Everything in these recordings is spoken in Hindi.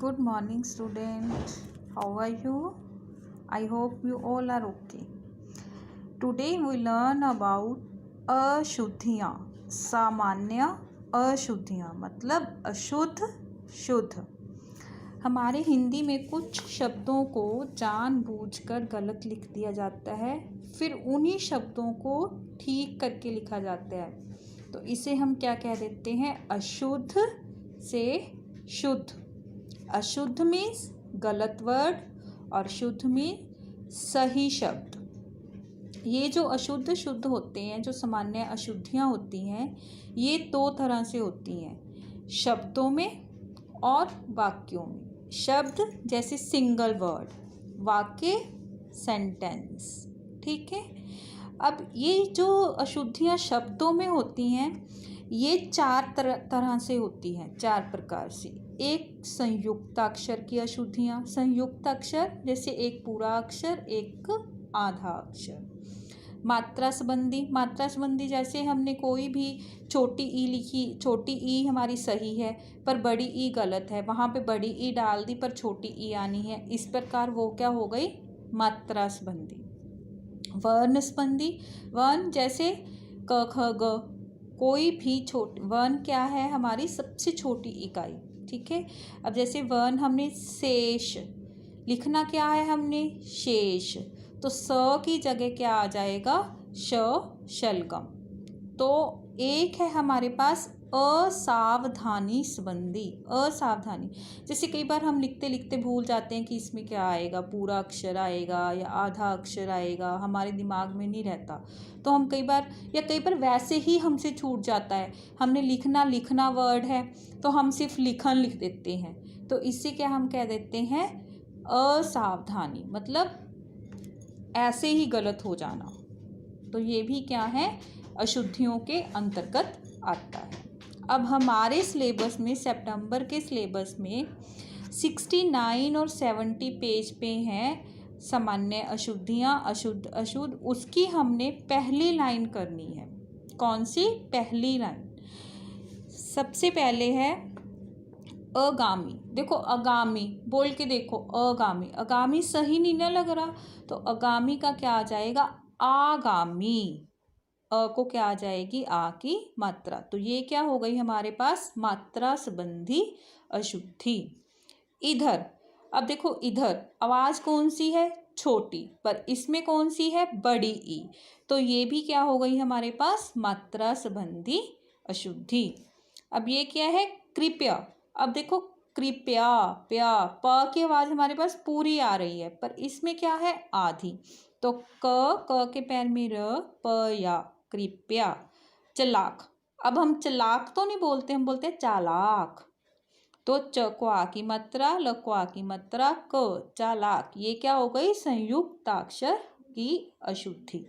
Good morning, student. How are you? I hope you all are okay. Today we learn about अशुद्धियाँ. सामान्य अशुद्धियाँ मतलब अशुद्ध शुद्ध. हमारे हिंदी में कुछ शब्दों को जानबूझकर गलत लिख दिया जाता है, फिर उन्हीं शब्दों को ठीक करके लिखा जाता है. तो इसे हम क्या कह देते हैं? अशुद्ध से शुद्ध. अशुद्ध मीन्स गलत वर्ड और शुद्ध मीन्स सही शब्द. ये जो अशुद्ध शुद्ध होते हैं, जो सामान्य अशुद्धियाँ होती हैं, ये दो तरह से होती हैं, शब्दों में और वाक्यों में. शब्द जैसे सिंगल वर्ड, वाक्य सेंटेंस. ठीक है. अब ये जो अशुद्धियाँ शब्दों में होती हैं, ये चार तरह से होती हैं, चार प्रकार से. एक संयुक्ताक्षर की अशुद्धियाँ. संयुक्त अक्षर जैसे एक पूरा अक्षर, एक आधा अक्षर. मात्रा संबंधी. मात्रा संबंधी जैसे हमने कोई भी छोटी ई लिखी, छोटी ई हमारी सही है पर बड़ी ई गलत है, वहाँ पे बड़ी ई डाल दी पर छोटी ई आनी है. इस प्रकार वो क्या हो गई? मात्रा संबंधी. वर्ण संबंधी. वर्ण जैसे क ख ग, कोई भी छोटी वर्ण क्या है? हमारी सबसे छोटी इकाई. ठीक है. अब जैसे वर्ण हमने शेष लिखना, क्या है हमने? शेष. तो स की जगह क्या आ जाएगा? श शलगम. तो एक है हमारे पास असावधानी संबंधी. असावधानी जैसे कई बार हम लिखते लिखते भूल जाते हैं कि इसमें क्या आएगा, पूरा अक्षर आएगा या आधा अक्षर आएगा, हमारे दिमाग में नहीं रहता. तो हम कई बार वैसे ही हमसे छूट जाता है. हमने लिखना वर्ड है तो हम सिर्फ लिखन लिख देते हैं. तो इससे क्या हम कह देते हैं? असावधानी. मतलब ऐसे ही गलत हो जाना. तो ये भी क्या है? अशुद्धियों के अंतर्गत आता है. अब हमारे सिलेबस में, सितंबर के सिलेबस में 69 और 70 पेज पे हैं सामान्य अशुद्धियाँ. अशुद्ध उसकी हमने पहली लाइन करनी है. कौन सी? पहली लाइन. सबसे पहले है अगामी. देखो अगामी बोल के देखो. अगामी. अगामी सही नहीं ना लग रहा, तो अगामी का क्या आ जाएगा? आगामी. अ को क्या आ जाएगी? आ की मात्रा. तो ये क्या हो गई हमारे पास? मात्रा संबंधी अशुद्धि. इधर. अब देखो इधर आवाज कौन सी है? छोटी. पर इसमें कौन सी है? बड़ी ई. तो ये भी क्या हो गई हमारे पास? मात्रा संबंधी अशुद्धि. अब ये क्या है? कृपया. अब देखो कृपया, प्या, प की आवाज हमारे पास पूरी आ रही है, पर इसमें क्या है? आधी. तो क के पैर में र, प या, कृपया. चलाक. अब हम चलाक तो नहीं बोलते, हम बोलते हैं चालाक. तो च को आ की मात्रा, ल को आ की मात्रा, क, चालाक. ये क्या हो गई? संयुक्ताक्षर की अशुद्धि.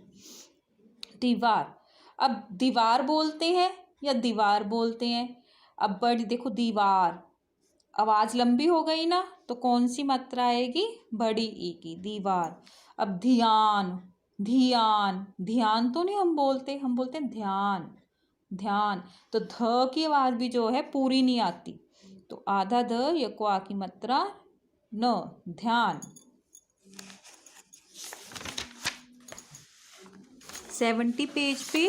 दीवार. अब दीवार बोलते हैं या दीवार बोलते हैं? अब बड़ी देखो दीवार, आवाज लंबी हो गई ना, तो कौन सी मात्रा आएगी? बड़ी ई की. दीवार. अब ध्यान. ध्यान. ध्यान तो नहीं हम बोलते, हम बोलते हैं ध्यान. ध्यान. तो ध की आवाज भी जो है पूरी नहीं आती, तो आधा ध, य को आ की मात्रा न. ध्यान. 70 पेज पे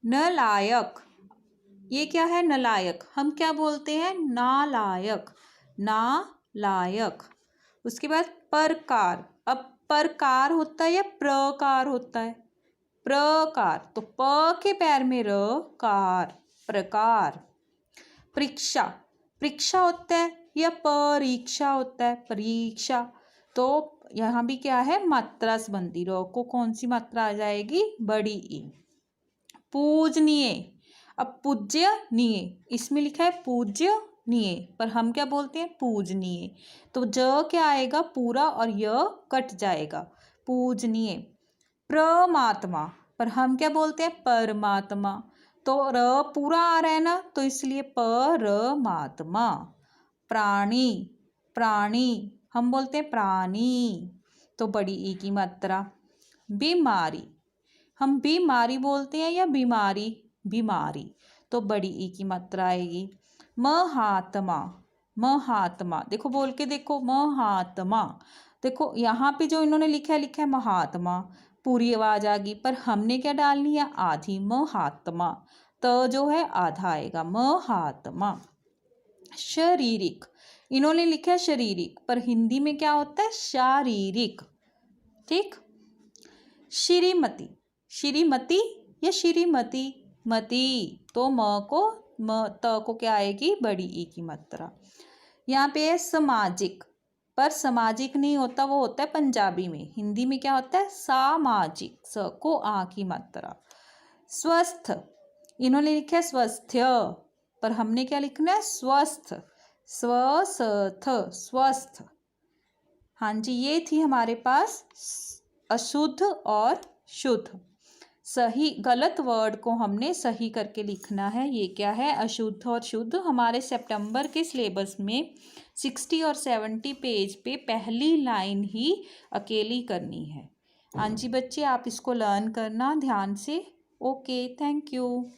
नालायक. ये क्या है? नालायक. हम क्या बोलते हैं? नालायक. नालायक. उसके बाद प्रकार. अब प्रकार होता है या प्रकार होता है? प्रकार. तो प के पैर में र, कार, प्रकार. परीक्षा. परीक्षा होता है या परीक्षा होता है? परीक्षा. तो यहाँ भी क्या है? मात्रा संबंधी. र को कौन सी मात्रा आ जाएगी? बड़ी ई. पूजनीय. अब पूज्यनीय, इसमें लिखा है पूज्यनीय, पर हम क्या बोलते हैं? पूजनीय. तो ज क्या आएगा? पूरा, और य कट जाएगा. पूजनीय. परमात्मा. पर हम क्या बोलते हैं? परमात्मा. तो र पूरा आ रहा है ना, तो इसलिए परमात्मा. प्राणी. प्राणी. हम बोलते हैं प्राणी, तो बड़ी ई की मात्रा. बीमारी. हम बीमारी बोलते हैं या बीमारी? बीमारी. तो बड़ी ई की मात्रा आएगी. महात्मा. महात्मा, देखो बोल के देखो, महात्मा। देखो यहाँ पे जो इन्होंने लिखा है महात्मा, पूरी आवाज आ गई, पर हमने क्या डालनी है, आधी, महात्मा। त जो है आधा आएगा, महात्मा। शारीरिक, इन्होंने लिखा है शारीरिक, पर हिंदी में क्या होता है, शारीरिक। ठीक। श्रीमती, श्रीमती या श्रीमती, मती, तो त को क्या आएगी, बड़ी ई की मात्रा। यहाँ पे है सामाजिक, पर सामाजिक नहीं होता, वो होता है पंजाबी में, हिंदी में क्या होता है, सामाजिक, स को आ की मात्रा। स्वस्थ, इन्होंने लिखा है स्वास्थ्य, पर हमने क्या लिखना है, स्वस्थ, स्वस्थ, स्वस्थ। हाँ जी, ये थी हमारे पास अशुद्ध और शुद्ध। सही गलत वर्ड को हमने सही करके लिखना है। ये क्या है, अशुद्ध और शुद्ध। हमारे सितंबर के सिलेबस में 60 और 70 पेज पे पहली लाइन ही अकेली करनी है। हाँ जी बच्चे, आप इसको लर्न करना ध्यान से। Okay, thank you.